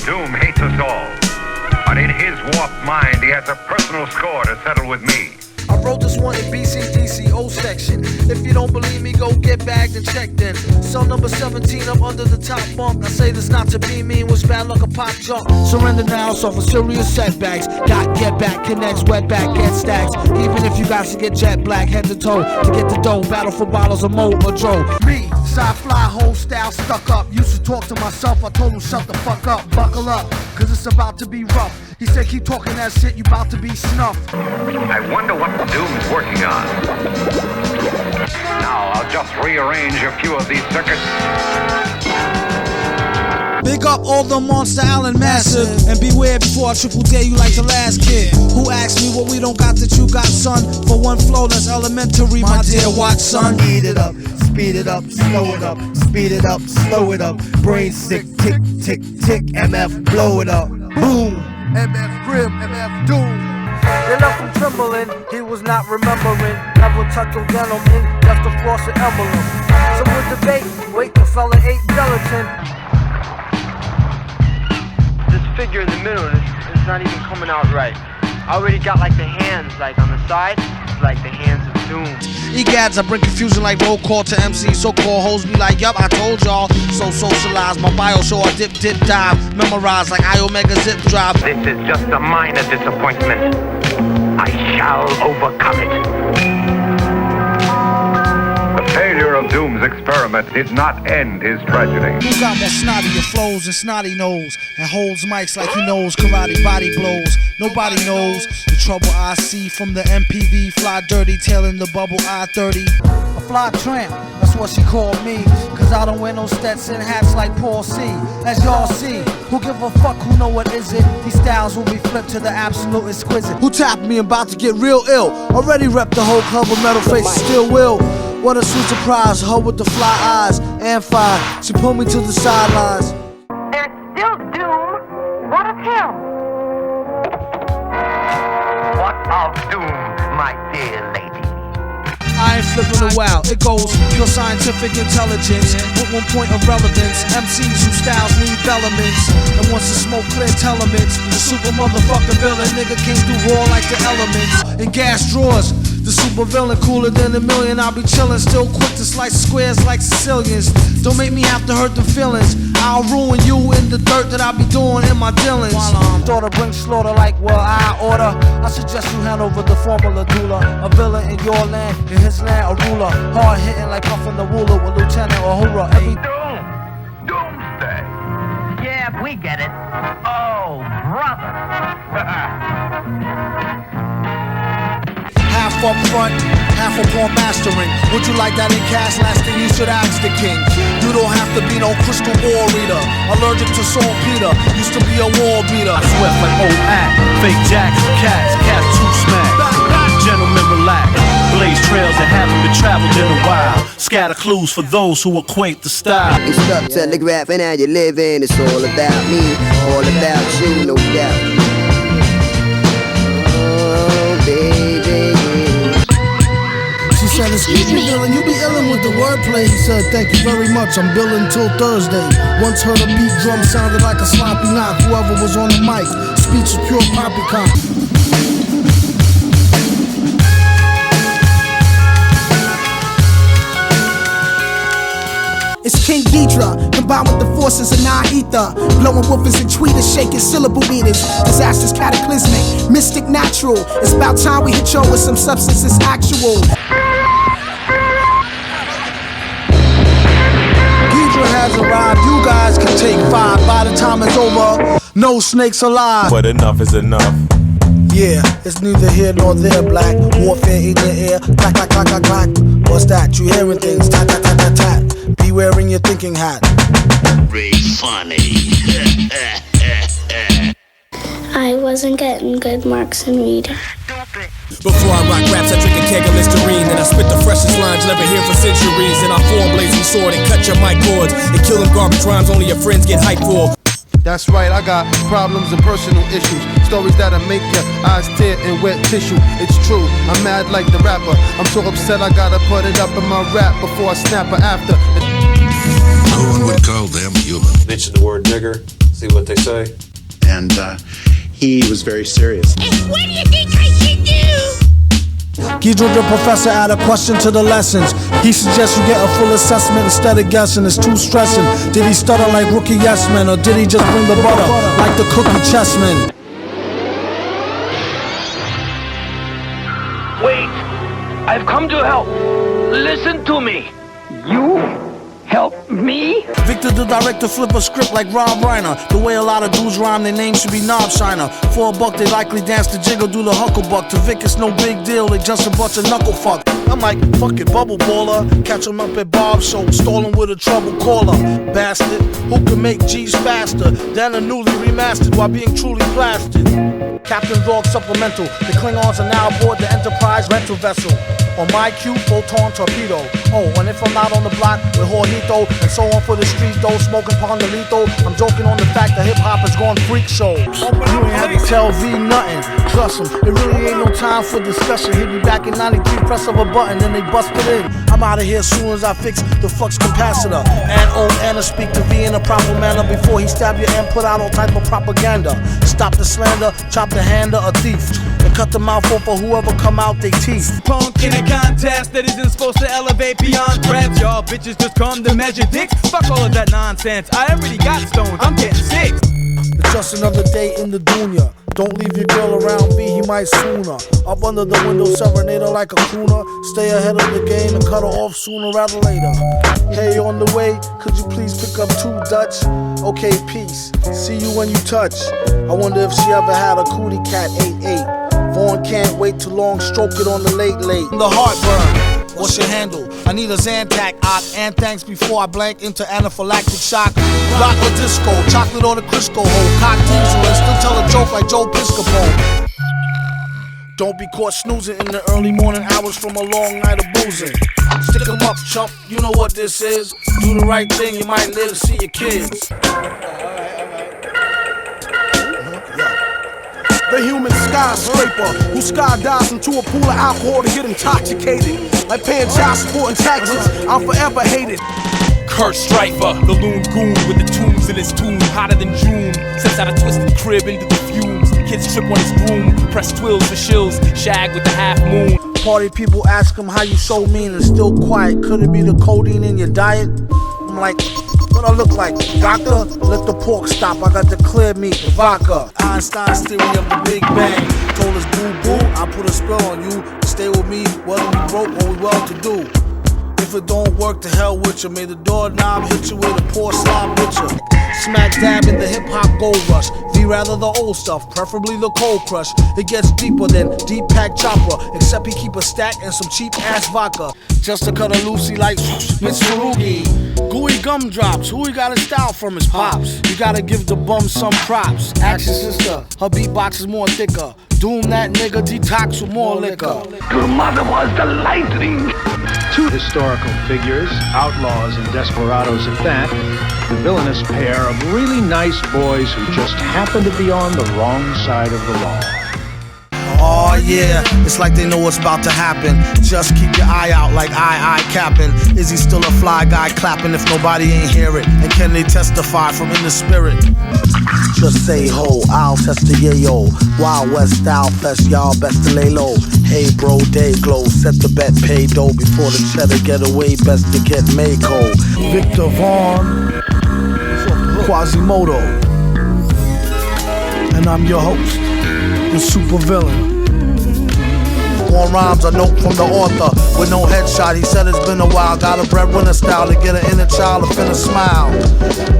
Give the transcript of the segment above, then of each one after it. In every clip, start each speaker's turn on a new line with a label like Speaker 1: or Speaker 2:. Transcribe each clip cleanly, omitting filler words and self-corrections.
Speaker 1: Doom hates us all. But in his warped mind, he has a personal score to settle with me.
Speaker 2: I wrote this one in BCDCO section. If you don't believe me, go get bagged and checked in. Cell number 17 up under the top bunk. I say this not to be mean, was bad luck a pop junk. Surrender now, suffer serious setbacks. Got get back, connects, wet back, get stacks. Even if you got to get jet black, head to toe to get the dough. Battle for bottles of Mo or Joe. Me, side fly, whole style stuck up. Used to talk to myself, I told him shut the fuck up. Buckle up, cause it's about to be rough. He said keep talking that shit, you about to be snuffed.
Speaker 1: I wonder what Doom's working on. Now I'll just rearrange a few of these circuits.
Speaker 2: Big up all the Monster Island massive. And beware before I triple dare you like the last kid who asked me what we don't got that you got, son. For one flow that's elementary, my dear, watch, son.
Speaker 3: Eat it up, speed it up, slow it up, speed it up, slow it up. Brain sick, tick, tick, tick, MF, blow it up. Boom.
Speaker 2: MF Grim, MF Doom. They left him trembling, he was not remembering. Never touched a gentleman, left the floss an emblem. Some would debate, wait, the fella ate gelatin.
Speaker 4: This figure in the middle is not even coming out right. I already got like the hands like on the side, it's like the hands of Doom.
Speaker 2: Egads, I bring confusion like roll call to MC. So-called hoes be like, yup, I told y'all. So socialize, my bio show I dip, dip, dive. Memorize like I Omega zip drive.
Speaker 1: This is just a minor disappointment. I shall overcome it. The failure of Doom's experiment did not end his tragedy.
Speaker 2: Who got more snottier flows and snotty nose and holds mics like he knows karate body blows? Nobody knows the trouble I see from the MPV. Fly dirty, tailing the bubble I-30. A fly tramp, that's what she called me. Cause I don't wear no Stetson hats like Paul C. As y'all see, who give a fuck, who know what is it? These styles will be flipped to the absolute exquisite. Who tapped me and about to get real ill? Already rep the whole club with metal faces, still will. What a sweet surprise, her with the fly eyes and fire. She pulled me to the sidelines.
Speaker 5: There's still Doom. What of him?
Speaker 1: What of Doom, my dear lady?
Speaker 2: I ain't flipping a wow, it goes pure scientific intelligence with 1 point of relevance. MCs whose styles need elements, and once the smoke clear telements, the super motherfucking villain nigga came through raw like the elements. In gas drawers, the super villain cooler than a million. I'll be chillin', still quick to slice squares like Sicilians. Don't make me have to hurt the feelings. I'll ruin you in the dirt that I be doing in my dealings. Daughter brings slaughter like well I order. I suggest you hand over the formula doula. A villain in your land, in his land a ruler. Hard hitting like puffin' the ruler with Lieutenant Uhura.
Speaker 1: Doom! Doomsday!
Speaker 5: Yeah, we get it. Oh, brother.
Speaker 2: Half up front, half upon mastering. Would you like that in cash? Last thing you should ask the king. You don't have to be no crystal ball reader. Allergic to saltpeter, used to be a wall beater.
Speaker 6: I sweat like old act, fake jacks, cats too smack. Gentlemen relax, blaze trails that haven't been traveled in a while. Scatter clues for those who equate the style.
Speaker 3: You stuck telegraphing how you living. It's all about me, all about you, no doubt.
Speaker 2: She said, excuse me, Dylan, you be illin' with the wordplay. He said, thank you very much, I'm billin' till Thursday. Once heard a beat drum sounded like a sloppy knock. Whoever was on the mic, speech was pure poppycock.
Speaker 7: It's King Ghidra, combined with the forces of non-ether. Blowing woofers and tweeters, shaking syllable meters. Disasters cataclysmic, mystic natural. It's about time we hit y'all with some substances actual.
Speaker 2: Ghidra has arrived, you guys can take 5. By the time it's over, no snakes alive.
Speaker 8: But enough is enough.
Speaker 2: Yeah, it's neither here nor there, black. Warfare in the air, clack, clack, clack, clack, clack. What's that? You hearing things, tat, tat, tat, tat, tat. Be wearing your thinking hat.
Speaker 9: Very funny.
Speaker 10: I wasn't getting good marks in reading.
Speaker 11: Before I rock raps, I drink a keg of Listerine. Then I spit the freshest lines never heard for centuries. And I form blazing sword and cut your mic cords. And kill them garbage rhymes only your friends get hyped for.
Speaker 12: That's right, I got problems and personal issues. Stories that'll make your eyes tear and wet tissue. It's true, I'm mad like the rapper. I'm so upset I gotta put it up in my rap before I snap her after.
Speaker 9: No one would call them human.
Speaker 13: Mention the word nigger,
Speaker 8: See what they say.
Speaker 13: And he was very serious.
Speaker 14: And what do you think I should do?
Speaker 2: Guido the professor add a question to the lessons. He suggests you get a full assessment instead of guessing. It's too stressing. Did he stutter like rookie yes men, or did he just bring the butter like the cookie chessman?
Speaker 5: Wait, I've come to help. Listen to me. You help me?
Speaker 2: Victor the director flip a script like Rob Reiner. The way a lot of dudes rhyme, their name should be Knob Shiner. For $1 they likely dance the jiggle, do the hucklebuck. To Vic it's no big deal, they just a bunch of knuckle fuck. I'm like, fuck it, bubble baller. Catch him up at Bob's show, stalling with a trouble caller. Bastard, who can make G's faster than a newly remastered while being truly blasted. Captain Dog Supplemental, the Klingons are now aboard the Enterprise rental vessel. On my cue, photon torpedo. Oh, and if I'm not on the block with Jorgito and so on for the street though, smoking Pondelito, I'm joking on the fact that hip-hop has gone freak show. You ain't have to tell V nothing, trust him, it really ain't no time for discussion. He'll be back in 93, press of a button, then they bust it in. I'm out of here as soon as I fix the flux capacitor. And old Anna speak to V in a proper manner before he stab you and put out all type of propaganda. Stop the slander, chop the hand of a thief, and cut the mouth off for whoever come out they teeth.
Speaker 15: Punk in a contest that isn't supposed to elevate beyond threats. Y'all bitches just come to measure dicks. Fuck all of that nonsense. I already got stones. I'm getting sick.
Speaker 2: It's just another day in the dunya. Don't leave your girl around V, he might sooner. Up under the window, serenade her like a crooner. Stay ahead of the game and cut her off sooner rather later. Hey, on the way, could you please pick up 2 Dutch? Okay, peace. See you when you touch. I wonder if she ever had a cootie cat 8-8. Vaughn can't wait too long, stroke it on the late. The heartburn. What's your handle? I need a Zantac, and thanks before I blank into anaphylactic shock. Rock or disco, chocolate or the Crisco hole. Cock diesel and still tell a joke like Joe Piscopo. Don't be caught snoozing in the early morning hours from a long night of boozing. Stick 'em up, chump, you know what this is. Do the right thing, you might live to see your kids.
Speaker 7: The human skyscraper who skydives into a pool of alcohol to get intoxicated. Like paying child support and taxes, I'm forever hated.
Speaker 11: Kurt Strifer, the loon goon with the tunes in his tune, hotter than June. Sets out a twisted crib into the fumes. Kids trip on his broom, press twills for shills, shag with the half moon.
Speaker 2: Party people ask him how you so mean and still quiet. Could it be the codeine in your diet? I'm like, what I look like? Doctor, let the pork stop. I got the clear meat, the vodka. Einstein's theory of the Big Bang. Told us boo boo, I put a spell on you. Stay with me, whether we broke or we well to do. If it don't work, to hell with you. May the doorknob hit you with a poor slob picture. Smack dab in the hip-hop gold rush. V rather the old stuff, preferably the cold crush. It gets deeper than Deep Pack Chopper, except he keep a stack and some cheap-ass vodka. Just to cut a Lucy like Miss Farugi. Gooey gumdrops, who he got his style from his pops. You gotta give the bum some props. Ask your sister, her beatbox is more thicker. Doom that nigga, detox with more liquor.
Speaker 5: Your mother was the lightning.
Speaker 16: 2 historical figures, outlaws and desperados at that, the villainous pair of really nice boys who just happen to be on the wrong side of the law.
Speaker 2: Oh yeah, it's like they know what's about to happen. Just keep your eye out like I capping. Is he still a fly guy clapping if nobody ain't hear it? And can they testify from in the spirit? Just say ho, I'll test the yayo. Wild West style fest, y'all best to lay low. Hey bro, day glow, set the bet, pay dough. Before the cheddar get away, best to get Mako. Victor Vaughn, Quasimodo. And I'm your host, the super villain. One rhymes, a note from the author with no headshot. He said it's been a while. Got a breadwinner style to get an inner child to finna smile.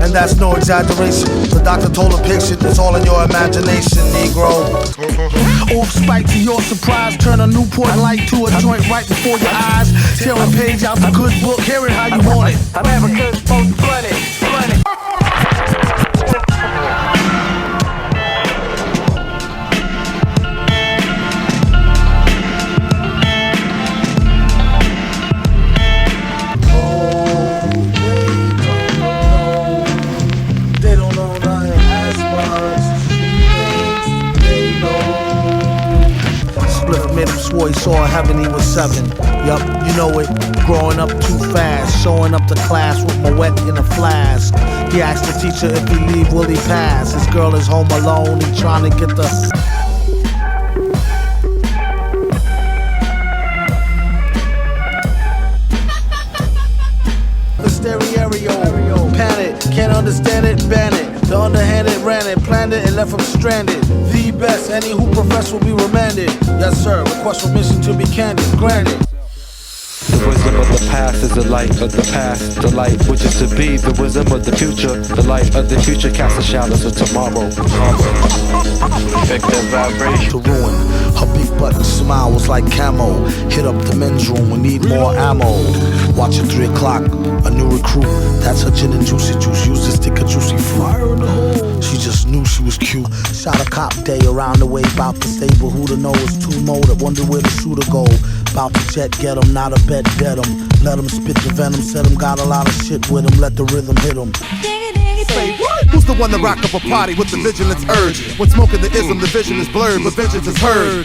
Speaker 2: And that's no exaggeration. The doctor told a patient it's all in your imagination, Negro. Off spike to your surprise, turn a Newport light to a joint right before your eyes. Tear a page out the good book, hear it how you want it.
Speaker 5: I'm Africa's most funny.
Speaker 2: boy saw heaven, he was 7. Yup, you know it. Growing up too fast, showing up to class with my wet in a flask. He asked the teacher if he leave, will he pass? His girl is home alone, he trying to get the... Stereo, panic, can't understand it, ban it. The underhanded ran it, planned it, and left him stranded. The best, any who profess will be remanded. Yes, sir, request permission to be candid, granted.
Speaker 8: The wisdom of the past is the light of the past. The light which is to be, the wisdom of the future. The light of the future casts the shadows of tomorrow. Effective vibration.
Speaker 2: To ruin, her beef button smile was like camo. Hit up the men's room, we need more ammo. Watch at 3 o'clock, a new recruit. That's her gin and juicy juice, use to stick a juicy fruit. She just knew she was cute. Shot a cop day around the way, bout the stable. Who to know is too molded, wonder where the shooter go. Bout to jet, get him, not a bet, dead him. Let him spit the venom, said him, got a lot of shit with him. Let the rhythm hit him.
Speaker 17: Say what? Who's the one to rock up a party with the vigilance urge? When smoking the ism, the vision is blurred, but vengeance is heard.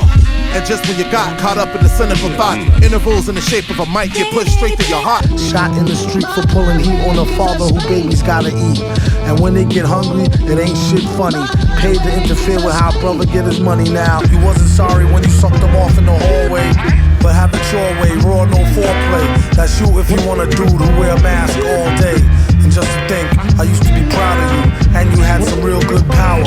Speaker 17: And just when you got caught up in the cynical thought, intervals in the shape of a mic get pushed straight to your heart.
Speaker 2: Shot in the street for pulling heat on a father who babies gotta eat. And when they get hungry, it ain't shit funny. Paid to interfere with how brother get his money now. He wasn't sorry when you sucked him off in the hallway, but have it your way, raw, no foreplay. That's you if you want a dude who wear a mask all day. And just to think, I used to be proud of you, and you had some real good power.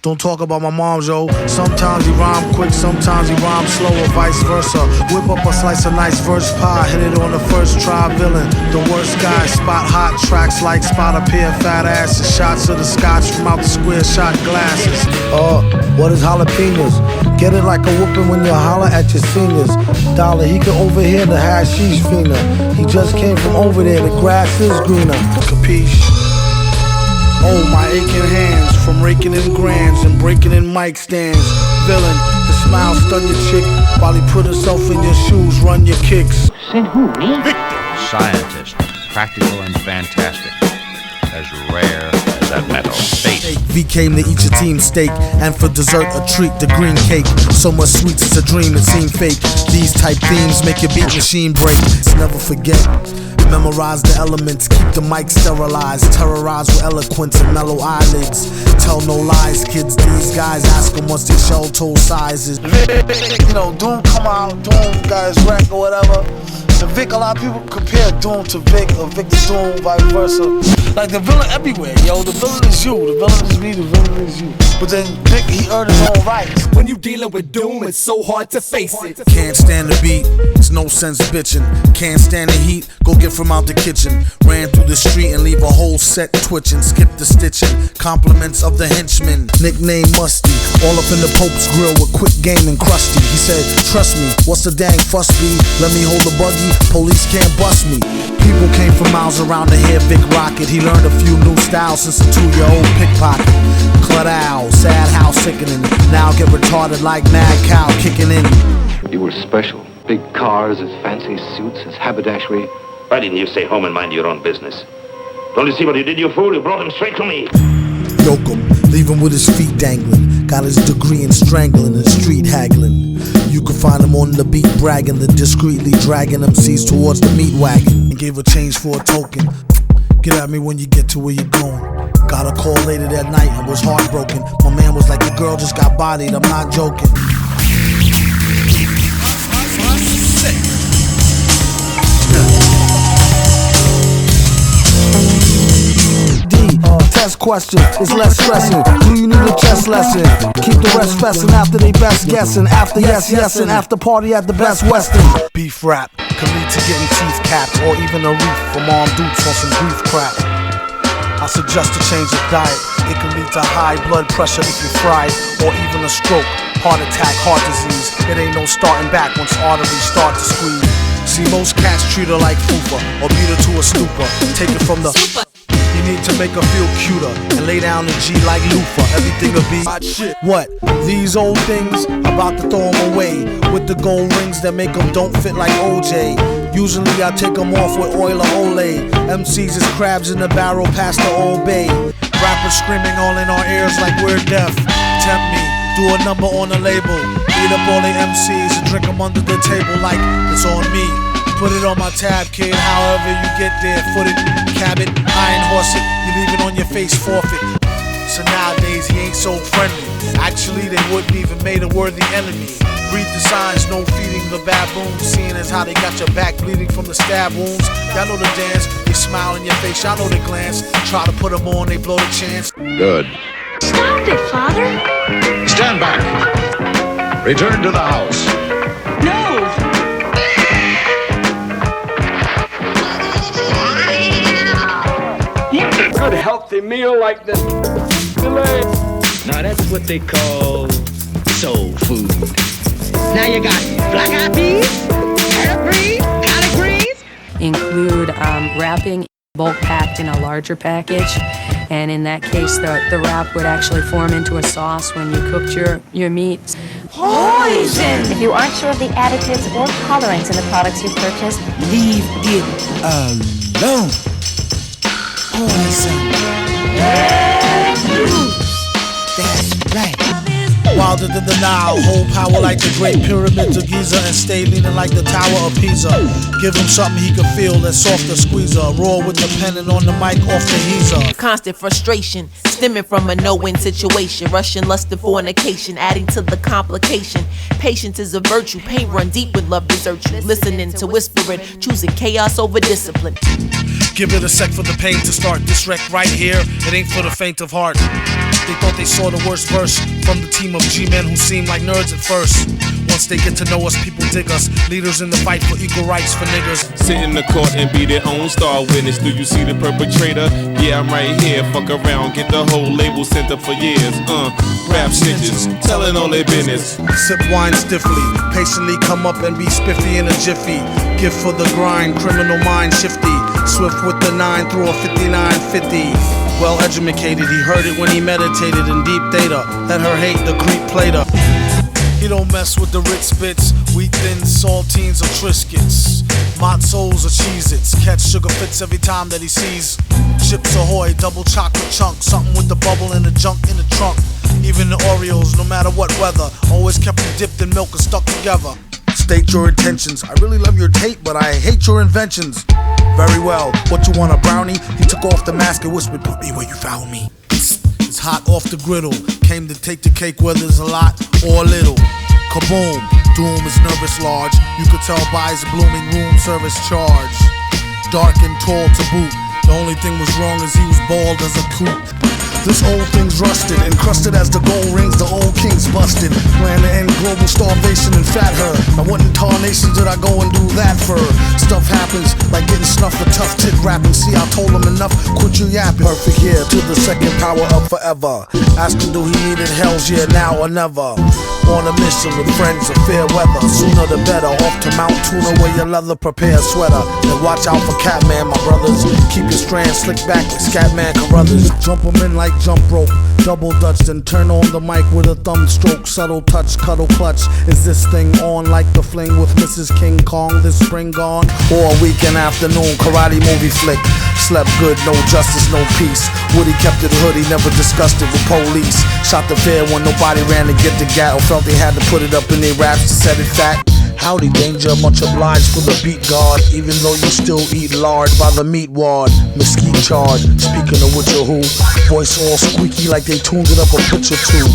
Speaker 2: Don't talk about my mom, yo. Sometimes he rhyme quick, sometimes he rhyme slow, or vice versa. Whip up a slice of nice verse pie, hit it on the first try, villain. The worst guy, spot hot tracks like spot a pair of fat asses. Shots of the scotch from out the square shot glasses. What is jalapenos? Get it like a whooping when you holler at your seniors. Dollar, he can overhear the hashish fiender. He just came from over there, the grass is greener. Capiche? Oh, my aching hands from raking in grands and breaking in mic stands. Villain, the smile stun your chick while he put himself in your shoes, run your kicks.
Speaker 18: Said who, me? Victor. Scientist, practical and fantastic, as rare as that metal. Space.
Speaker 2: V came to eat your team steak, and for dessert a treat, the green cake. So much sweets, it's a dream, it seemed fake. These type themes make your beat machine break. Never forget. Memorize the elements, keep the mic sterilized. Terrorize with eloquence and mellow eyelids. Tell no lies, kids, these guys. Ask them what's their shell toe sizes. You know, Doom come out, Doom guys wreck or whatever. The Vic, a lot of people compare Doom to Vic or Vic to Doom, vice versa. Like the villain everywhere, yo. The villain is you, the villain is me, the villain is you. But then Vic, he earned his own rights.
Speaker 11: When you dealing with Doom, it's so hard to face it.
Speaker 2: Can't stand the beat, it's no sense bitching. Can't stand the heat, go get from out the kitchen. Ran through the street and leave a whole set twitching. Skip the stitching, compliments of the henchman. Nickname Musty, all up in the Pope's grill with quick game and crusty. He said, trust me, what's the dang fuss be? Let me hold the buggy, police can't bust me. People came from miles around to hear Vic rocket. He learned a few new styles since a 2-year-old pickpocket. Cludow, sad how sickening. Now get retarded like mad cow kicking in.
Speaker 19: You were special. Big cars, his fancy suits, his haberdashery.
Speaker 20: Why didn't you stay home and mind your own business? Don't you see what you did, you fool? You brought him straight to me.
Speaker 2: Yoke him, leave him with his feet dangling. Got his degree in strangling and street haggling. You can find him on the beat bragging, then discreetly dragging MCs towards the meat wagon. And gave a change for a token. Get at me when you get to where you're going. Got a call later that night and was heartbroken. My man was like, the girl just got bodied, I'm not joking. Test question, it's less stressing. Do you need a chess lesson? Keep the rest fessing after they best guessing. After yes, and after party at the Best Western. Beef rap could lead to getting teeth capped, or even a reef from armed dudes on some grief crap. I suggest a change of diet. It can lead to high blood pressure if you fry it, or even a stroke, heart attack, heart disease. It ain't no starting back once arteries start to squeeze. See, most cats treat her like fupa or beat her to a stupor. Take it from the You need to make her feel cuter and lay down the G like loofah. Everything will be hot shit. What? These old things? About to throw them away with the gold rings that make them don't fit like OJ. Usually I take them off with oil or Olay. MCs is crabs in the barrel past the Old Bay. Rappers screaming all in our ears like we're deaf. Tempt me, do a number on the label. Beat up all the MCs and drink them under the table like it's on me. Put it on my tab, kid, however you get there. Foot it, cab it, iron horse it. You leave it on your face, forfeit. So nowadays he ain't so friendly. Actually they wouldn't even made a worthy enemy. Read the signs, no feeding the baboons. Seeing as how they got your back bleeding from the stab wounds. Y'all know the dance, they smile in your face, y'all know the glance. Try to put them on, they blow the chance.
Speaker 1: Good.
Speaker 14: Stop it, Father.
Speaker 1: Stand back. Return to the house.
Speaker 14: No.
Speaker 5: A good healthy meal like this.
Speaker 21: Now that's what they call soul food. Now you got black eyed peas, carrot greens, collard greens.
Speaker 22: Include wrapping, bulk packed in a larger package, and in that case the wrap would actually form into a sauce when you cooked your meats.
Speaker 23: Poison! If you aren't sure of the additives or colorants in the products you purchased,
Speaker 3: Leave it alone. Poison. That's right.
Speaker 2: Wilder than the Nile, hold power like the Great Pyramids of Giza, and stay leaning like the Tower of Pisa. Give him something he can feel, that's softer squeezer. Roar with the pen and on the mic off the heezer.
Speaker 24: Constant frustration, stemming from a no-win situation. Russian lust and fornication, adding to the complication. Patience is a virtue, pain run deep when love deserts you. Listening to whispering, choosing chaos over discipline.
Speaker 2: Give it a sec for the pain to start. This wreck right here, it ain't for the faint of heart. They thought they saw the worst verse from the team of G-men who seemed like nerds at first. Once they get to know us, people dig us. Leaders in the fight for equal rights for niggas.
Speaker 11: Sit in the court and be their own star witness. Do you see the perpetrator? Yeah, I'm right here. Fuck around, get the whole label sent up for years. Rap snitches, telling all their business.
Speaker 2: Sip wine stiffly, patiently come up and be spiffy in a jiffy. Gift for the grind, criminal mind shifty. Swift with the 9 through a 5950. Well educated, he heard it when he meditated in deep theta. Let her hate the creep plater. He don't mess with the Ritz bits, wheat thins, saltines, or Triscuits. Matzos or Cheez-Its, catch sugar fits every time that he sees. Chips Ahoy, double chocolate chunk, something with the bubble and the junk in the trunk. Even the Oreos, no matter what weather, always kept them dipped in milk and stuck together. State your intentions. I really love your tape, but I hate your inventions. Very well. What you want, a brownie? He took off the mask and whispered, "Put me where you found me." It's hot off the griddle. Came to take the cake whether there's a lot or a little. Kaboom. Doom is nervous large. You could tell by his blooming room service charge. Dark and tall to boot. The only thing was wrong is he was bald as a coot. This old thing's rusted, encrusted as the gold rings the old king's busted. Plan to end global starvation and fat her. Now what in tarnation did I go and do that for? Stuff happens, like getting snuffed for tough tit rapping. See, I told him enough, quit you yapping. Perfect year, to the second power up forever. Ask him do he needed hell's year now or never. On a mission with friends of fair weather. Sooner the better, off to Mount Tuna where your leather prepare a sweater. And watch out for Catman, my brothers. Keep your strands slick back like Scatman Carruthers. Jump 'em in like jump rope, double dutch, then turn on the mic with a thumb stroke. Subtle touch, cuddle clutch. Is this thing on like the fling with Mrs. King Kong this spring gone? Or a weekend afternoon karate movie flick. Slept good, no justice, no peace. Woody kept it hood, he never discussed it with police. Shot the fair when nobody ran to get the gat, or felt they had to put it up in their raps to set it fat. Howdy danger, much obliged for the beat guard. Even though you still eat lard by the meat ward. Mesquite charge, speaking of which or who. Voice all squeaky like they tuned it up a pitch or two.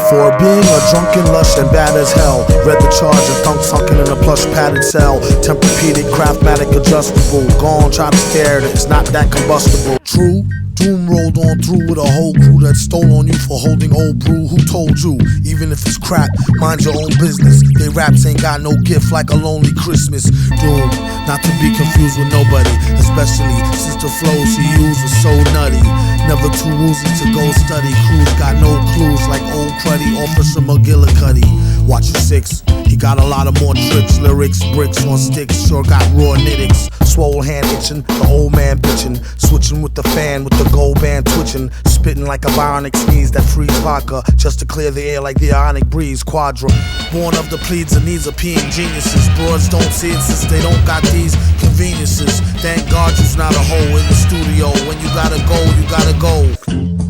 Speaker 2: For being a drunken lush and bad as hell. Read the charge of thunk sunken in a plush padded cell. Tempur-Pedic, Craftmatic adjustable. Gone, try to scare it, it's not that combustible. True? Doom rolled on through with a whole crew that stole on you for holding old brew. Who told you? Even if it's crap, mind your own business. They raps ain't got no gift like a lonely Christmas. Doom, not to be confused with nobody, especially since the flows he used was so nutty. Never too woozy to go study. Crews got no clues like old cruddy Officer McGillicuddy.
Speaker 4: Watch your six. He got a lot of more tricks, lyrics, bricks on sticks. Sure got raw nittics. Swole hand itching, the old man bitching. Switching with the fan, with the gold band twitching. Spitting like a bionic sneeze that frees vodka just to clear the air like the ionic breeze. Quadra, born of the pleads and needs of peeing geniuses. Broads don't see it since they don't got these conveniences. Thank God you's not a hoe in the studio. When you gotta go, you gotta go.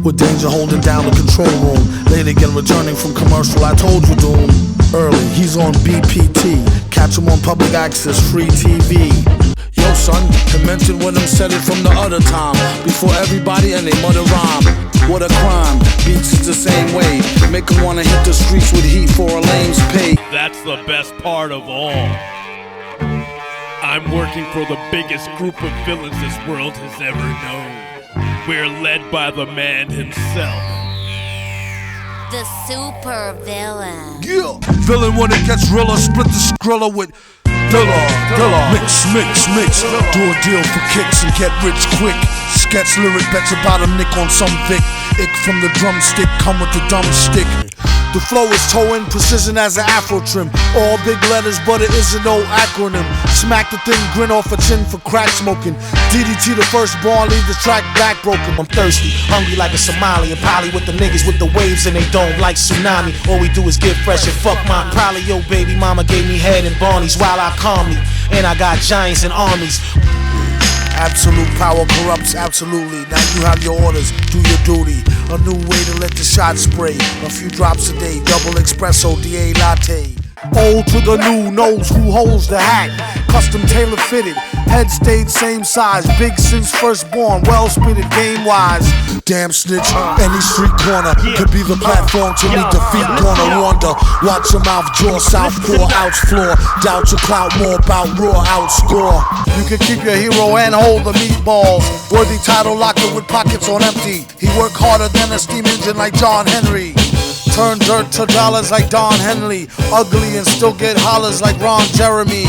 Speaker 4: With danger holding down the control room. Late again returning from commercial, I told you Doom. Early, he's on BPT. Catch him on public access, free TV. Yo son, I mentioned when I said it from the other time. Before everybody and they mother rhyme. What a crime, beats is the same way. Make them wanna hit the streets with heat for a lame's pay.
Speaker 6: That's the best part of all. I'm working for the biggest group of villains this world has ever known. We're led by the man himself.
Speaker 10: The super villain.
Speaker 4: Yeah. Villain when it gets realer, split the skrilla with Dilla. Mix. Do a deal for kicks and get rich quick. Sketch lyric bets about a nick on some Vic. Ick from the drumstick, come with the dumb stick. The flow is towing, precision as an afro trim. All big letters, but it isn't no acronym. Smack the thing, grin off a chin for crack smoking. DDT the first ball, leave the track back broken.
Speaker 12: I'm thirsty, hungry like a Somali. And poly with the niggas with the waves in they dome like tsunami. All we do is get fresh and fuck mine. Probably your baby mama gave me head and Barney's while I calm me. And I got giants and armies.
Speaker 4: Absolute power corrupts absolutely. Now you have your orders, do your duty. A new way to let the shot spray. A few drops a day, double espresso, DA latte. Old to the new, knows who holds the hat. Custom tailor fitted, head stayed same size. Big since firstborn, well spitted game wise. Damn snitch, any street corner could be the platform to meet defeat. Corner wonder, watch your mouth jaw, southpaw, outs floor. Doubt your clout more about raw outscore. You can keep your hero and hold the meatballs. Worthy title locker with pockets on empty. He work harder than a steam engine like John Henry. Turn dirt to dollars like Don Henley. Ugly and still get hollers like Ron Jeremy.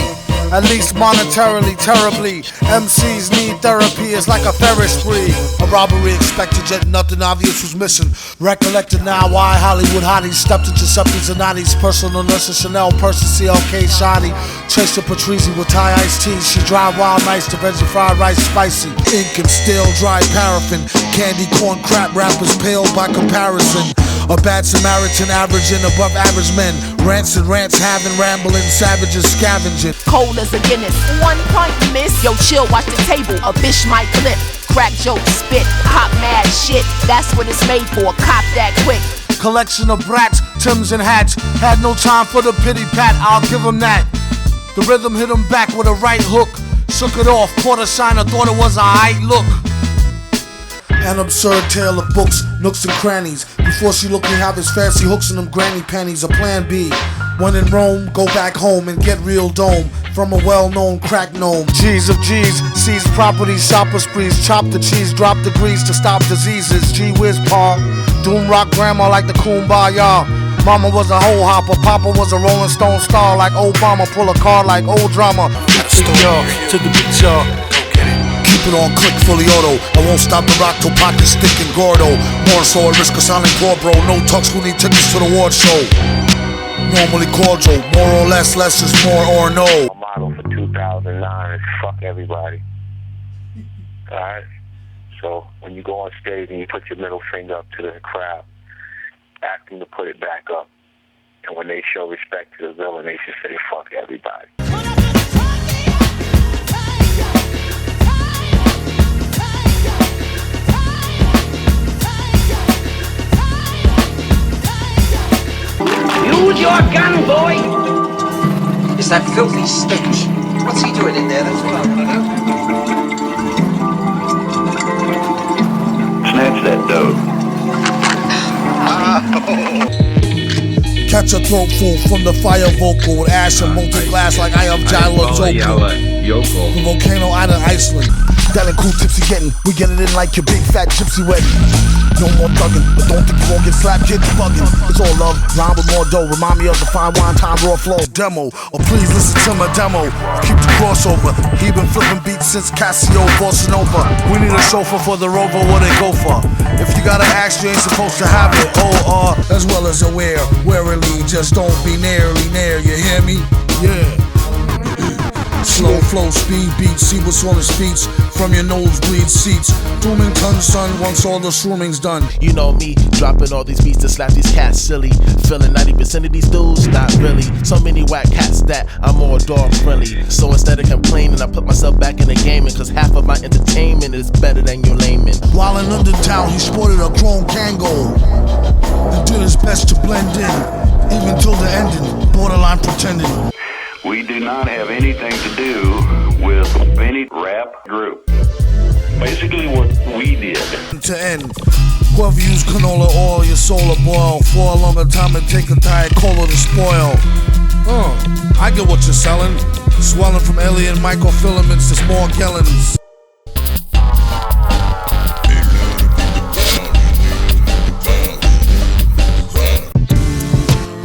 Speaker 4: At least monetarily, terribly. MCs need therapy, it's like a Ferris spree. A robbery expected, yet nothing obvious was missing. Recollected now why Hollywood hotties stepped into Seppies and Notties. Personal nurses, Chanel, Percy, CLK, Shoddy. Chase the Patrizi with Thai iced tea. She drive wild nights to veggie fried rice spicy. Ink and stale dry paraffin. Candy corn crap rappers pale by comparison. A bad Samaritan averaging above average men. Rants and rants having rambling savages scavenging.
Speaker 24: Cold as a Guinness, 1 pint miss. Yo, chill, watch the table, a bitch might flip. Crack jokes, spit, pop mad shit. That's what it's made for, cop that quick.
Speaker 4: Collection of brats, Tims and hats. Had no time for the pity pat, I'll give him that. The rhythm hit him back with a right hook. Shook it off, caught a shiner, thought it was a height look. An absurd tale of books, nooks and crannies. Before she looked me have his fancy hooks in them granny panties. A plan B. When in Rome, go back home and get real dome from a well-known crack gnome. G's of G's, seize properties, shopper sprees. Chop the cheese, drop the grease to stop diseases. Gee whiz pa, doom rock grandma like the Kumbaya. Mama was a hoe hopper, Papa was a Rolling Stone star like Obama. Pull a car like old drama. Y'all, to the beat y'all. Keep it on click, fully auto. I won't stop the rock till pockets thick and gordo. More so at risk of sounding poor, bro. No tucks who need tickets to the award show. Normally cordial, more or less is more or no.
Speaker 1: My motto for 2009 is fuck everybody. Alright? So when you go on stage and you put your middle finger up to the crowd, ask them to put it back up. And when they show respect to the villain, they should say fuck everybody.
Speaker 5: Use your gun, boy!
Speaker 25: It's that filthy stench. What's he doing in there? That's what I want
Speaker 1: Snatch that dope.
Speaker 4: Catch a throat full from the fire vocal with ash and molten glass like I am Jalo Joko. The volcano out of Iceland. That ain't cool tipsy getting. We get it in like your big fat gypsy wedding. No more thuggin', but don't think you won't get slapped, kids buggin'. It's all love, rhyme with more dough. Remind me of the fine wine time, raw flow demo. Or please listen to my demo. Keep the crossover. He been flipping beats since Casio, bossing over. We need a chauffeur for the Rover, what they go for? If you got an axe, you ain't supposed to have it. As well as aware, warily, just don't be nearly near. You hear me? Yeah. Slow flow, speed beats, see what's on his feet from your nosebleed seats. Doomington, son, once all the shrooming's done.
Speaker 12: You know me, dropping all these beats to slap these cats silly. Feeling 90% of these dudes, not really. So many whack cats that I'm more dog friendly. So instead of complaining, I put myself back in the gaming, cause half of my entertainment is better than your layman.
Speaker 4: While in London town, he sported a grown Kango and did his best to blend in, even till the ending, borderline pretending.
Speaker 7: We do not have anything to do with any rap group. Basically what we did.
Speaker 4: To end, whoever use canola oil, your soul will boil. For a longer time and take a diet cola to spoil. I get what you're selling. Swelling from alien microfilaments to small gallons.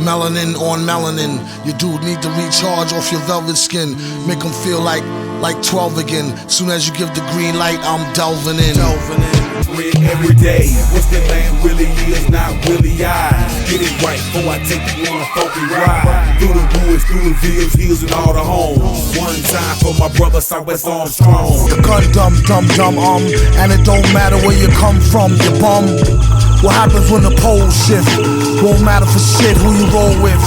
Speaker 4: Melanin on melanin. Your dude need to recharge off your velvet skin. Make him feel like 12 again. Soon as you give the green light, I'm delving in.
Speaker 9: Every day, what's the name really is, not really I. Get it right before I take you on a funky ride. Through the woods, through the fields, hills, and all the homes. One time for my brother Southwest Armstrong.
Speaker 4: The gun dumb, and it don't matter where you come from, you bum. What happens when the poles shift? Won't matter for shit who you roll with.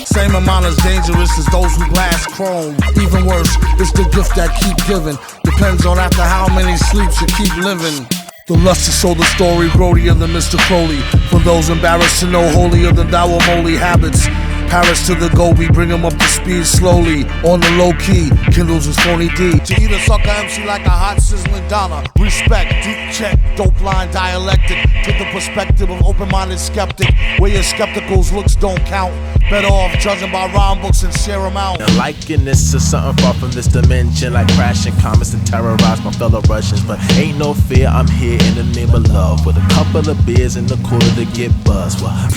Speaker 4: Same amount as dangerous as those who blast chrome. Even worse, it's the gift that keep giving. Depends on after how many sleeps you keep living. The lust to show the story, grodier than Mr. Crowley. For those embarrassed to know holier than thou moly habits. Paris to the Gobi, bring him up to speed slowly. On the low key, kindles his phony D. To eat a sucker MC like a hot sizzling Donna. Respect, deep check, dope line dialectic. To the perspective of open-minded skeptic. Where your skepticals looks don't count. Better off judging by rhyme books and share them out.
Speaker 12: And likeness to something far from this dimension, like crashing comets to terrorize my fellow Russians. But ain't no fear, I'm here in the name of love. With a couple of beers in the cooler to get buzzed. Well,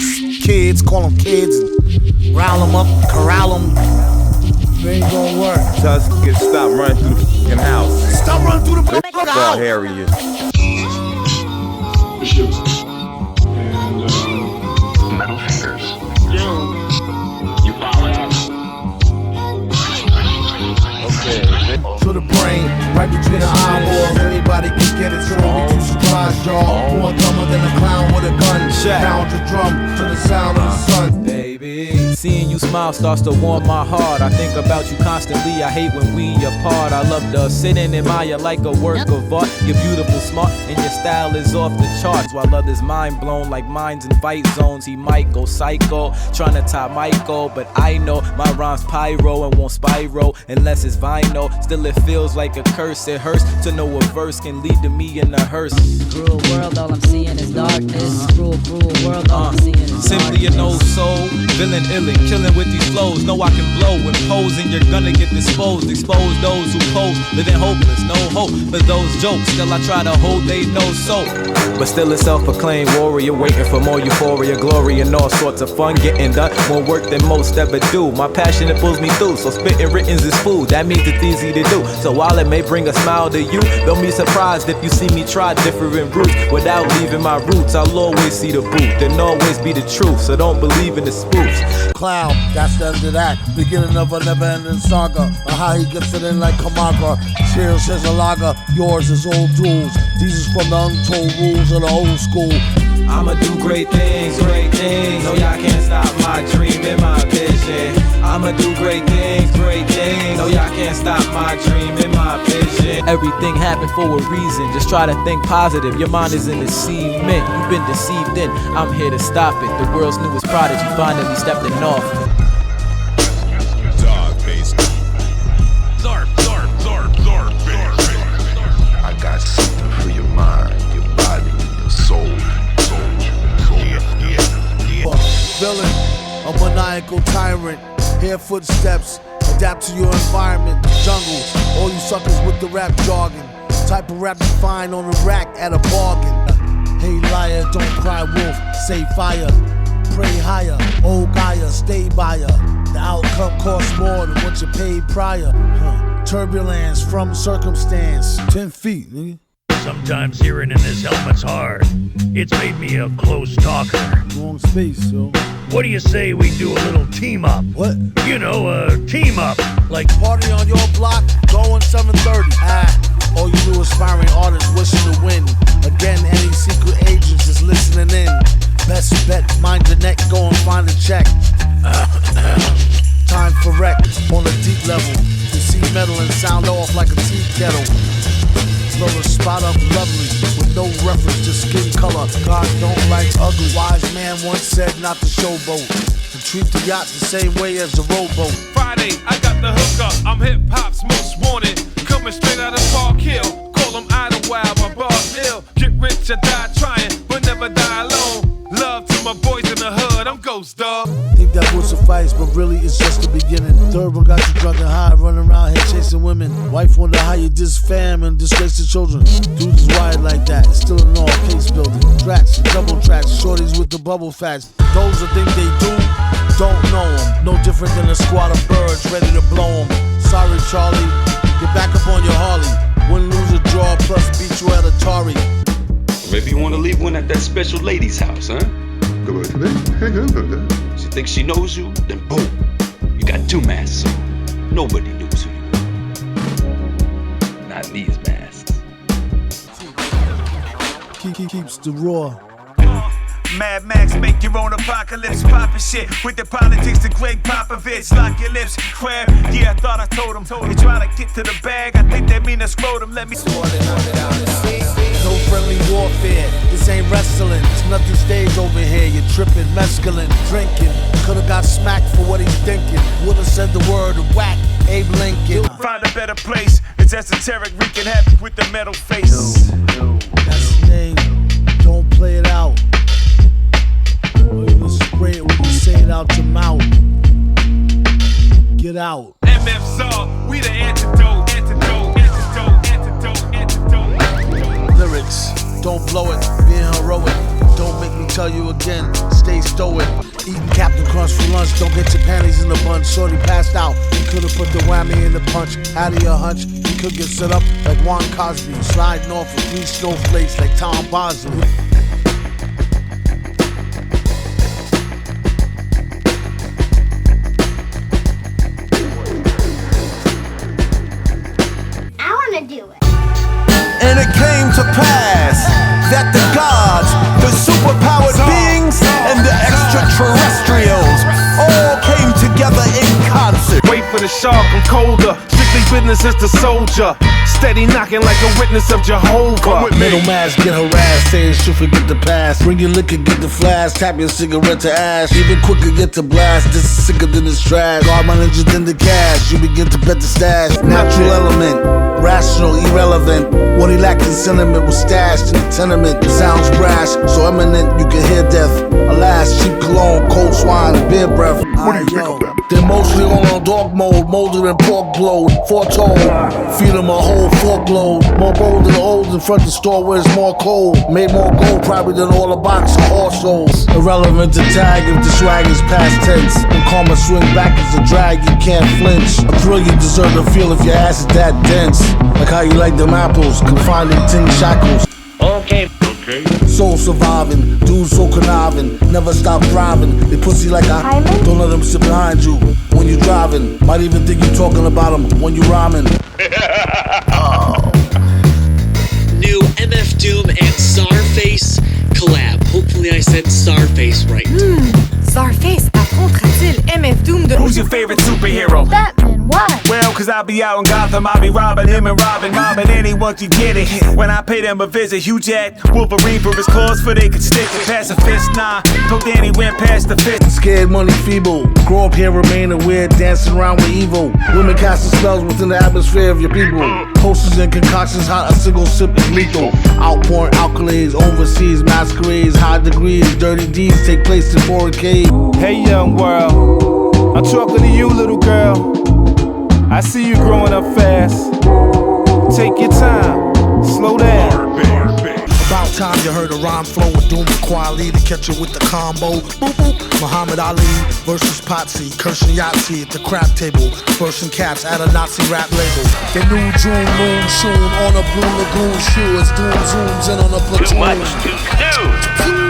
Speaker 4: kids, call them kids. Rile them up, corral them. They ain't gonna work.
Speaker 13: Just get stop running through the f***ing house.
Speaker 4: Stop running through the
Speaker 13: fucking house. Harriet.
Speaker 7: Metal fingers. You follow?
Speaker 4: Okay. To the brain, right between the eyeballs. Anybody can get it, so don't be too surprised, y'all. More dumber than a clown with a gun. Pound the drum to the sound of the sun.
Speaker 15: Baby, seeing you smile starts to warm my heart. I think about you constantly, I hate when we apart. I love to sit and admire like a work of art. You're beautiful, smart, and your style is off the charts. While others mind blown like minds in fight zones. He might go psycho, trying to top Michael. But I know my rhyme's pyro and won't spiral unless it's vinyl. Still it feels like a curse, it hurts to know a verse can lead to me in a hearse.
Speaker 22: Cruel world, all I'm seeing is darkness. Cruel world, all I'm seeing is darkness.
Speaker 15: Simply an old soul, villain illin', killing with these flows. Know I can blow when posing, you're gonna get disposed. Expose those who pose, living hopeless, no hope for those jokes. Still I try to hold they no soul. But still a self-proclaimed warrior, waiting for more euphoria, glory, and all sorts of fun getting done. More work than most ever do. My passion, it pulls me through, so spitting writtens is food. That means it's easy to do. So while it may bring a smile to you, don't be surprised if you see me try different routes. Without leaving my roots, I'll always see the boot and always be the truth. So don't believe in the spoofs.
Speaker 4: Clown, that's the end of that. Beginning of a never-ending saga of how he gets it in like Kamagra. Cheers, here's a lager. Yours is old duels. These is from the untold rules of the old school.
Speaker 15: I'ma do great things. No, y'all can't stop my dream and my vision. I'ma do great things. No, y'all can't stop my dream and my vision. Everything happened for a reason. Just try to think positive. Your mind is in the cement. You've been deceived in. I'm here to stop it. The world's newest prodigy finally stepping off.
Speaker 13: Dog face. Zarp, baby.
Speaker 9: I got something for your mind, your body, your soul.
Speaker 4: Villain, a maniacal psycho tyrant. Hear footsteps, adapt to your environment. Jungle, all you suckers with the rap jargon. Type of rap you find on the rack at a bargain. Hey liar, don't cry wolf, say fire. Pray higher, old Gaia, stay by ya. The outcome costs more than what you paid prior. Turbulence from circumstance. 10 feet, nigga.
Speaker 8: Sometimes hearing in this helmet's hard. It's made me a close talker.
Speaker 4: Wrong space, yo.
Speaker 8: What do you say we do a little team up?
Speaker 4: What?
Speaker 8: You know, a team up. Like
Speaker 4: party on your block, going 7:30. All you new aspiring artists wishing to win. Again, any secret agents is listening in. Best bet, mind your neck, go and find a check. Time for wreck on a deep level. You see metal and sound off like a tea kettle. Blow the spot up lovely with no reference to skin color. God don't like ugly. Wise man once said not to showboat. And treat the yacht the same way as the rowboat.
Speaker 16: Friday, I got the hookup. I'm hip hop's most wanted. Coming straight out of Park Hill. Call them Idlewild, my boss ill. Get rich or die trying, but never die alone. Love to my boys in the hood, I'm Ghost Dog.
Speaker 4: Think that would suffice, but really it's just the beginning. Third one got you drunk and high, running around here chasing women. Wife wonder how you diss fam and disgrace the children. Dudes is wired like that, it's still an all case building. Tracks, double tracks, shorties with the bubble fats. Those are things they do, don't know them. No different than a squad of birds ready to blow them. Sorry Charlie, get back up on your Harley. Win, lose, or draw, plus beat you at Atari.
Speaker 17: Maybe you want to leave one at that special lady's house, huh? She thinks she knows you, then boom, you got two masks on. Nobody knows who you are. Not these masks.
Speaker 4: Keeps the roar.
Speaker 18: Mad Max, make your own apocalypse, poppin' shit with the politics to Greg Popovich. Lock your lips, crab. Yeah, I thought I told him. You try to get to the bag, I think that mean a scrotum. Let me sort it out.
Speaker 4: No friendly warfare, this ain't wrestling. It's nothing stage over here. You're tripping, mescaline, drinking. Could've got smacked for what he's thinking. Would've said the word of whack, Abe Lincoln.
Speaker 18: Find a better place. It's esoteric, wreaking havoc with the metal face.
Speaker 4: That's the name. Don't play it out. Or you spray it when you say it out your mouth. Get out.
Speaker 16: MF Saw, we the antidote.
Speaker 4: Lyrics, don't blow it, being heroic. Don't make me tell you again, stay stoic. Eating Captain Crunch for lunch, don't get your panties in the bunch. Shorty passed out, you could've put the whammy in the punch. Out of your hunch, you could get set up like Juan Cosby. Sliding off with 3 snowflakes like Tom Bosley.
Speaker 3: And it came to pass that the gods, the superpowered beings, and the extraterrestrials all came together in concert.
Speaker 16: Wait for the shark, I'm colder. Strictly business is the soldier. Steady knocking like a witness of Jehovah.
Speaker 4: Middle mass get harassed, saying she'll forget the past. Bring your liquor, get the flash, tap your cigarette to ash. Even quicker, get the blast. This is sicker than this trash. God my ninjas than the cash. You begin to bet the stash. Natural element, rational, irrelevant. What he lacked in sentiment was stashed in the tenement. It sounds brash, so eminent you can hear death. Alas, cheap cologne, cold swine, and beer breath. What do you think of them? They're mostly all on dog mode, molded and pork blowed. Foretold, feed them a whole fork load. More bold than the old in front of the store where it's more cold. Made more gold probably than all the box of horse souls. Irrelevant to tag if the swag is past tense. When karma swing back as a drag, you can't flinch. A thrill you deserve to feel if your ass is that dense. Like how you like them apples, confined in tin shackles.
Speaker 8: Okay.
Speaker 4: Soul surviving, dudes so conniving, never stop thriving. They pussy like I don't let them sit behind you when you driving. Might even think you talking about them when you rhyming.
Speaker 19: New MF Doom and Czarface collab. Hopefully I said Czarface right.
Speaker 26: Czarface affrontera-t-il MF Doom de...
Speaker 18: Who's your favorite superhero?
Speaker 26: Batman, why?
Speaker 18: Well, cause I'll be out in Gotham, I'll be robbing him and robbing anyone can get it. When I pay them a visit, Hugh Jack, Wolverine for his claws, for they could stick it. Pacifist, nah, told Danny went past the fist.
Speaker 4: Scared, money, feeble. Grow up here, remain aware, dancing around with evil. Women casting spells within the atmosphere of your people. Posters and concoctions, hot, a single sip is lethal. Outpouring alkaloids, overseas masquerades, high degrees, dirty deeds take place in foreign caves.
Speaker 18: Hey young world,
Speaker 2: I'm talking to you, little girl. I see you growing up fast. Take your time, slow down.
Speaker 4: About time you heard a rhyme flow with Doom and Quali to catch you with the combo. Boop boop. Muhammad Ali versus Potsy, cursing Yahtzee at the crap table, bursting caps at a Nazi rap label. The new June moon soon on a blue lagoon shoe as Doom zooms in on a platoon.
Speaker 11: Too much to do.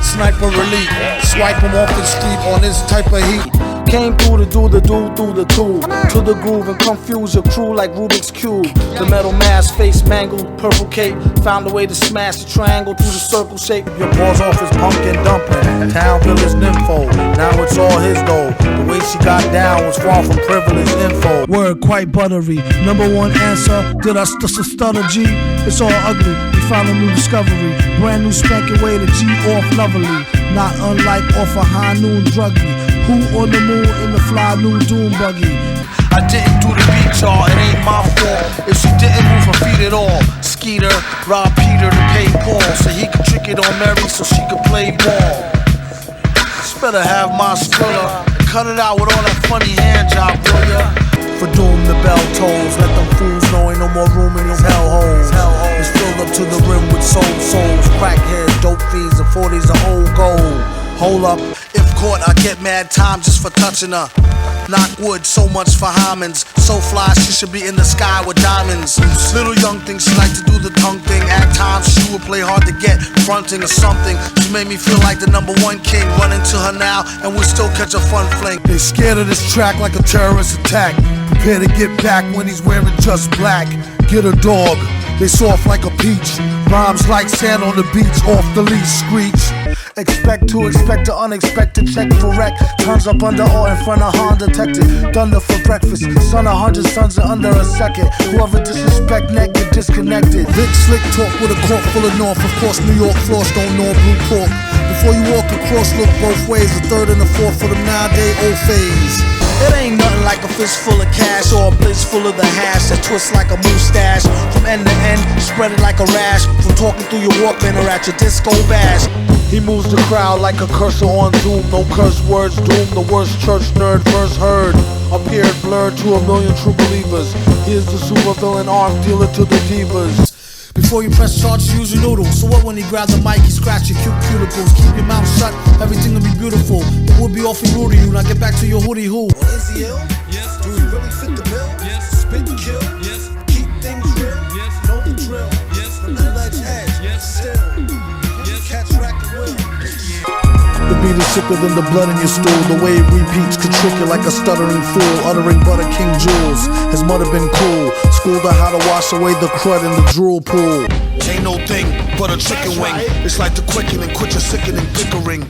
Speaker 4: Sniper elite, swipe him off the street on this type of heat.
Speaker 2: Came through to do the do through the two to the groove and confuse your crew like Rubik's Cube. The metal mask, face mangled, purple cape. Found a way to smash the triangle through the circle shape.
Speaker 4: Your paws off his pumpkin dumpling, town village nympho. Now it's all his though. The way she got down was far from privileged info.
Speaker 14: Word quite buttery. Number one answer, did I stutter G? It's all ugly. We found a new discovery. Brand new spanking way to G off lovely. Not unlike off a high noon drug me. Who on the moon in the fly new doom buggy?
Speaker 4: I didn't do the beat, y'all, it ain't my fault. If she didn't move her feet at all. Skeeter robbed Peter to pay Paul, so he could trick it on Mary so she could play ball. Just better have my skrilla and cut it out with all that funny hand job, will ya? For Doom the bell tolls, let them fools know ain't no more room in these hellholes. It's filled up to the rim with souls, crackheads, dope fiends, and 40s of old gold. Hold up, if caught, I get mad time just for touching her. Knock wood, so much for Hammonds. So fly, she should be in the sky with diamonds. Little young thing, she like to do the tongue thing. At times, she would play hard to get, fronting or something. She made me feel like the number one king. Run into her now, and we still catch a fun fling. They scared of this track like a terrorist attack. Prepare to get back when he's wearing just black. Get a dog, they soft like a peach. Rhymes like sand on the beach, off the leash, screech. Expect the unexpected, check for wreck. Turns up under or in front of Honda detected. Thunder for breakfast, son of 100 sons in under a second. Whoever disrespect neck get disconnected. Big slick talk with a court full of north. Of course New York floors don't know blue pork. Before you walk across, look both ways. The third and the fourth for the nowadays old phase. It ain't nothing like a fist full of cash or a blitz full of the hash that twists like a mustache. From end to end, spread it like a rash. From talking through your Walkman or at your disco bash. He moves the crowd like a cursor on Zoom. No curse words, doom the worst church nerd verse heard. Appeared blurred to a million true believers. He is the super villain arms dealer to the divas. Before you press charge, use your noodle. So what when he grabs the mic, he scratch your cute cuticles. Keep your mouth shut, everything will be beautiful. It would be awfully rude to you. Now get back to your hoodie who. Well, is he ill? Yes. Do he really fit the bill? Yes. Spit and kill? Yes. Keep things real? Yes. Know the drill? Yes. From the ledge edge? Yes. Still? Yes. Catch rack and will? The beat is sicker than the blood in your stool. The way it repeats could trick you like a stuttering fool. Uttering butter king jewels. His mother been cool. Schooled her how to wash away the crud in the drool pool. Ain't no thing but a chicken wing. It's like the quickening, quit your sickening bickering.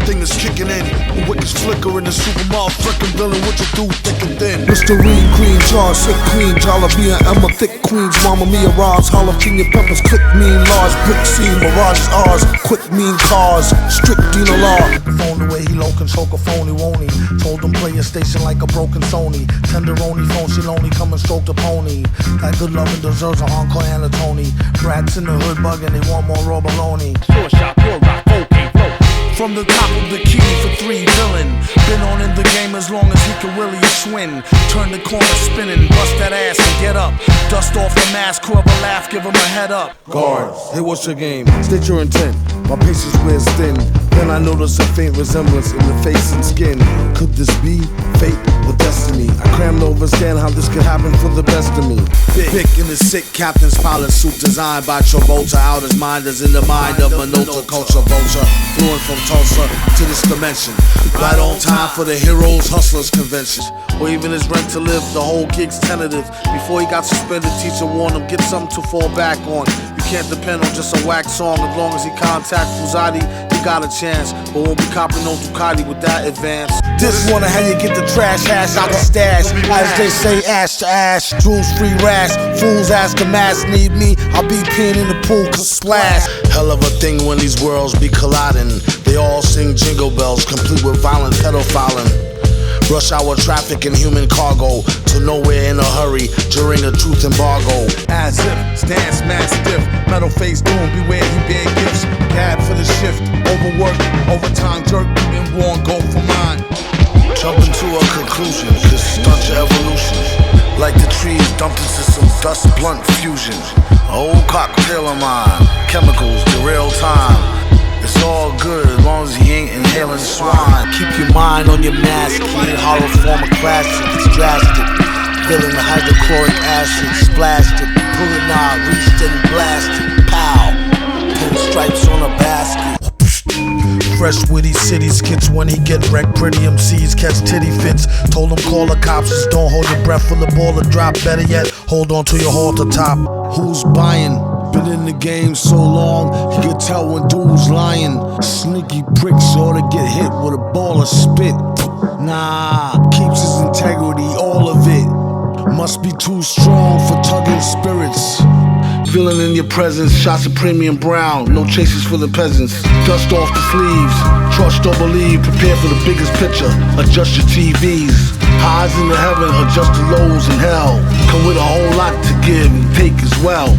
Speaker 4: Thing is kicking in, the wicked's flickering. The super motherfucking villain, what you do thick and thin. Listerine, Queen, Charles, sick Queen, Jalapia, Emma, thick queens, Mama Mia, Robs, jalapeno peppers, click mean, large brick scene, Mirage is ours, quick mean cars, strict Dino law. Phone the way he low can choke a phony, won't he? Told him play your station like a broken Sony. Tenderoni, phone she lonely, come and stroke the pony. That good loving deserves an encore and a Tony. Brats in the hood bugging, they want more raw baloney. Short shot, pure rock, okay, bro. From the top of the key for 3 villain. Been on in the game as long as he can really swing. Turn the corner spinning, bust that ass and get up. Dust off the mask, whoever laugh, give him a head up. Guards, hey, what's your game? State your intent. My patience wears thin. Then I notice a faint resemblance in the face and skin. Could this be fate or destiny? I crammed to understand how this could happen for the best of me. Thick in the sick captain's pilot suit designed by Travolta. Out his mind is in the mind of Minota culture vulture. Fluent from Tulsa to this dimension. Right on time for the Heroes Hustlers convention. Or even his rent to live, the whole gig's tentative. Before he got suspended, teacher warned him, get something to fall back on. You can't depend on just a whack song. As long as he contact Fuzati, he got a chance. But won't be copping no Ducati with that advance. This wanna how you get the trash hash out the stash. As they say, ash to ash. Drools free rash. Fools ask the mass need me. I'll be peeing in the pool, cause splash. Hell of a thing when these worlds be colliding. They all sing jingle bells, complete with violent pedophiling. Rush hour traffic and human cargo to nowhere in a hurry during a truth embargo. As if, stance mad stiff, metal face doom, beware he bear gifts. Gab for the shift, overwork, overtime jerk, been warned, go for mine. Jump into a conclusion, cause stunt your evolution. Like the trees dumped into some dust blunt fusion. A whole cocktail of mine, chemicals, the real time. It's all good as long as he ain't inhaling swine.
Speaker 2: Keep your mind on your mask, kid. Horror form a classic, it's drastic. Villain the hydrochloric acid, splashed it. Pull it knob, reached it and blasted. Pow, pinstripes on a basket.
Speaker 4: Fresh witty city skits when he get wrecked. Pretty MCs catch titty fits. Told him call the cops, just don't hold your breath for the ball to drop. Better yet, hold on to your halter top. Who's buying? Been in the game so long, he can tell when dudes lying. Sneaky pricks ought to get hit with a ball of spit. Nah, keeps his integrity, all of it. Must be too strong for tugging spirits. Villain in your presence, shots of premium brown, no chases for the peasants. Dust off the sleeves, trust or believe, prepare for the biggest picture, adjust your TVs. Highs in the heaven, adjust the lows in hell. Come with a whole lot to give and take as well.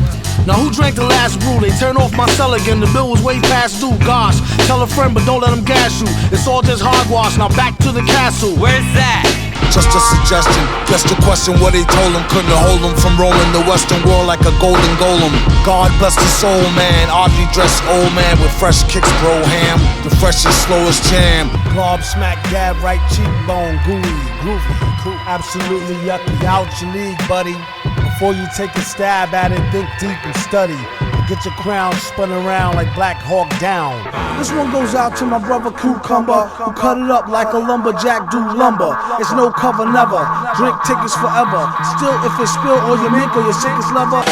Speaker 2: Now who drank the last brew? They turned off my cell again, the bill was way past due. Gosh, tell a friend but don't let him gas you. It's all just hogwash, now back to the castle. Where's that?
Speaker 4: Just a suggestion, guess the question what they told him couldn't hold him from rolling the western world like a golden golem. God bless the soul man, oddly dressed old man with fresh kicks, bro ham. The freshest, slowest jam.
Speaker 2: Glob smack, dab, right cheekbone, gooey, groovy, cool. Absolutely yucky, out your league, buddy. Before you take a stab at it, think deep and study. Get your crown spun around like Black Hawk Down.
Speaker 14: This one goes out to my brother Cucumber, who cut it up like a lumberjack do lumber. It's no cover never, drink tickets forever. Still, if it's spill or your mink or your sickest lover,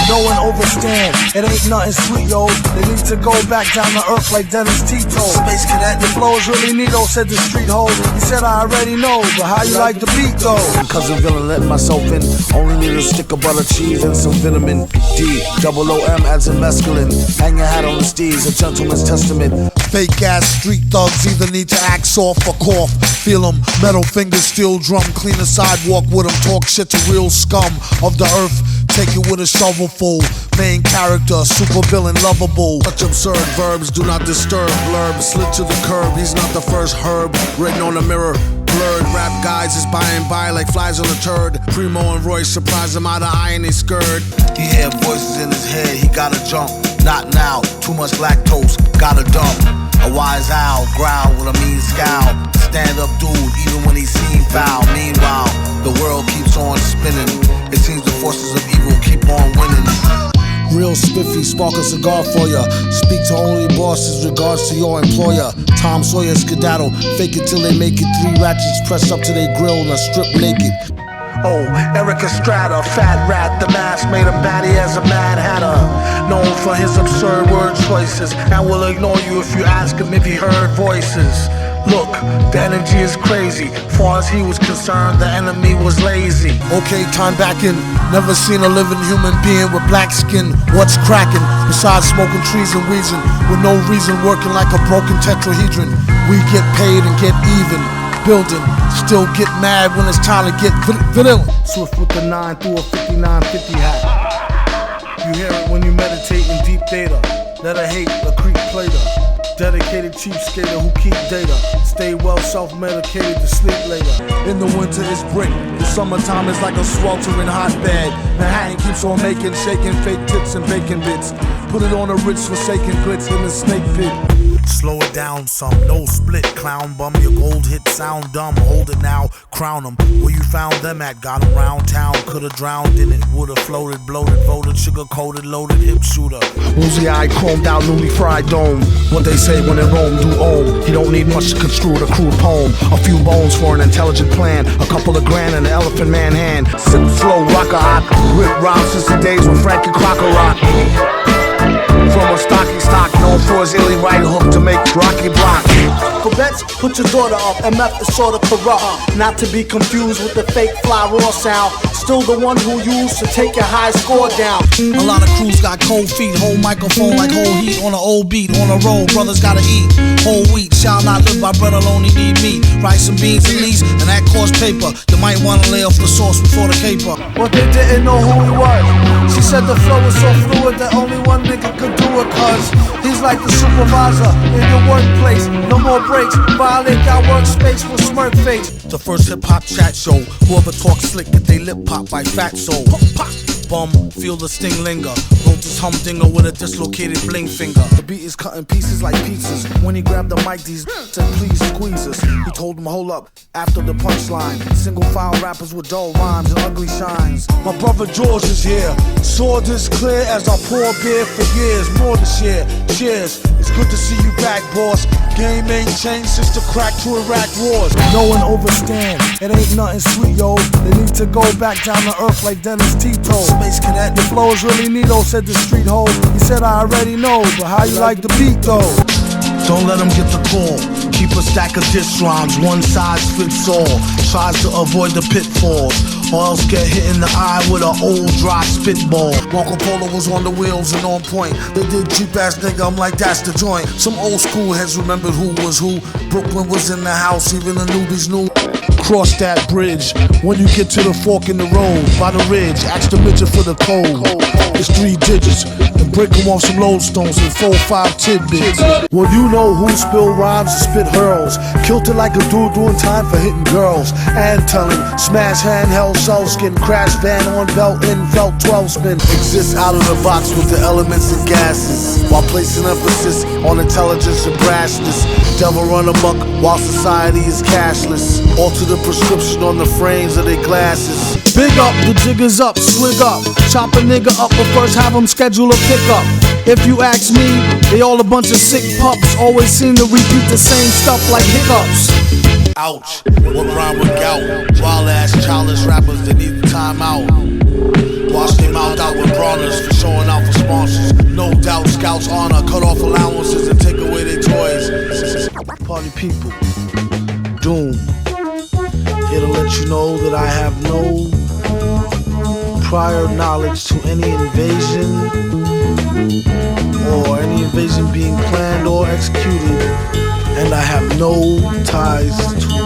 Speaker 14: no one overstand, it ain't nothing sweet, yo. They need to go back down to earth like Dennis Tito. Space Cadet, the flow is really neato, said the street hole. He said I already know, but how you like the beat though?
Speaker 4: Cousin Villain let myself in, only need a stick of butter cheese and some vitamin D. Double O-M adds a mescaline. Hang your hat on the steez, a gentleman's testament. Fake ass street thugs either need to act soft or cough. Feel 'em, metal fingers, steel drum. Clean the sidewalk with 'em, talk shit to real scum of the earth. Take it with a shovelful. Main character, super villain, lovable. Such absurd verbs do not disturb. Blurb, slid to the curb. He's not the first herb written on the mirror. Blurred rap guys is by and by like flies on a turd. Primo and Royce surprise him out of eye in his skirt. He hear voices in his head, he gotta jump. Not now, too much lactose, gotta dump. A wise owl, growl with a mean scowl. Stand up dude, even when he seen foul. Meanwhile, the world keeps on spinning. It seems the forces of evil keep on winning. Real spiffy, spark a cigar for ya. Speak to only bosses, regards to your employer. Tom Sawyer skedaddle, fake it till they make it. 3 ratchets pressed up to their grill and strip naked.
Speaker 2: Oh, Eric Estrada, fat rat, the mask made him batty as a Mad Hatter. Known for his absurd word choices, and will ignore you if you ask him if he heard voices. Look, the energy is crazy. Far as he was concerned, the enemy was lazy.
Speaker 4: Okay, time back in. Never seen a living human being with black skin. What's cracking? Besides smoking trees and wheezing, with no reason working like a broken tetrahedron. We get paid and get even. Building, still get mad when it's time to get vanilla.
Speaker 2: Swift with the 9 through a 5950 hat. You hear it when you meditate in deep data. Let her hate the creep plater. Dedicated cheapskater who keep data. Stay well self-medicated to sleep later.
Speaker 4: In the winter it's brick. The summertime is like a sweltering hotbed. Manhattan keeps on making, shaking fake tits and bacon bits. Put it on a rich forsaken grits in the snake pit. Slow it down some, no split, clown bum. Your gold hit sound dumb, hold it now, crown them. Where you found them at, got them round town. Could've drowned in it, would've floated, bloated, voted, sugar-coated, loaded, hip shooter. Woozy eye, chromed out, newly fried dome. What they say when in Rome, do own. You don't need much to construe a crude poem. A few bones for an intelligent plan. A couple of grand and an elephant man hand. Sip slow, rock a hot, rip rhymes since the days when Frankie Crocker rocked. From a stocky stock, known for his illy right hook to make Rocky block.
Speaker 2: Quebec's put your daughter up, MF is sorta corrupt. Not to be confused with the fake fly raw sound. Still the one who used to take your high score down.
Speaker 4: A lot of crews got cold feet, whole microphone like whole heat on an old beat. On a roll, brothers gotta eat. Whole wheat, shall not live by bread alone, he need meat. Rice and beans at least, and that cost paper. You might wanna lay off the sauce before the caper.
Speaker 2: But they didn't know who he was. She said the flow is so fluid that only one nigga could do it, cause he's like the supervisor in your workplace. No more breaks, violate our workspace for smirk face.
Speaker 4: The first hip-hop chat show. Whoever talks slick get they lip pop by Fatso. Bum, feel the sting linger. Wrote this humdinger with a dislocated bling finger. The beat is cutting pieces like pizzas. When he grabbed the mic, these said please squeeze us. He told him hold up after the punchline. Single file rappers with dull rhymes and ugly shines.
Speaker 2: My brother George is here. Saw this clear as I pour beer for years. More to share. Cheers. It's good to see you back, boss. Game ain't changed since the crack to Iraq wars. No one overstand. It ain't nothing sweet, yo. They need to go back down to earth like Dennis Tito. Space Cadet. The flow is really neato, said the street hoe. He said I already know, but how you like the beat though?
Speaker 4: Don't let him get the call. Keep a stack of diss rhymes, one size fits all. Tries to avoid the pitfalls, or else get hit in the eye with an old dry spitball.
Speaker 2: Marco Polo was on the wheels and on point. They did cheap ass nigga, I'm like that's the joint. Some old school heads remembered who was who. Brooklyn was in the house, even the newbies knew.
Speaker 4: Cross that bridge when you get to the fork in the road. By the ridge, ask the midget for the code. It's 3 digits, and break them off some lodestones and 4-5 tidbits.
Speaker 2: Well, you know who spill rhymes and spit hurls. Killed it like a dude doing time for hitting girls. And telling, smash handheld shell skin, crash van on belt in felt 12 spin. Exists out of the box with the elements and gases, while placing emphasis on intelligence and brashness. Devil run amok while society is cashless. Alter the prescription on the frames of their glasses.
Speaker 14: Big up, the jiggers up, swig up. Chop a nigga up, but first have him schedule a pickup. If you ask me, they all a bunch of sick pups. Always seem to repeat the same stuff like hiccups.
Speaker 4: Ouch, what rhyme with gout? Wild ass childish rappers that need time out. Wash their mouth out with brawlers for showing out for sponsors. No doubt, scouts honor, cut off allowances and take away their toys.
Speaker 2: Party people, Doom. Here to let you know that I have no prior knowledge to any invasion or any invasion being planned or executed, and I have no ties to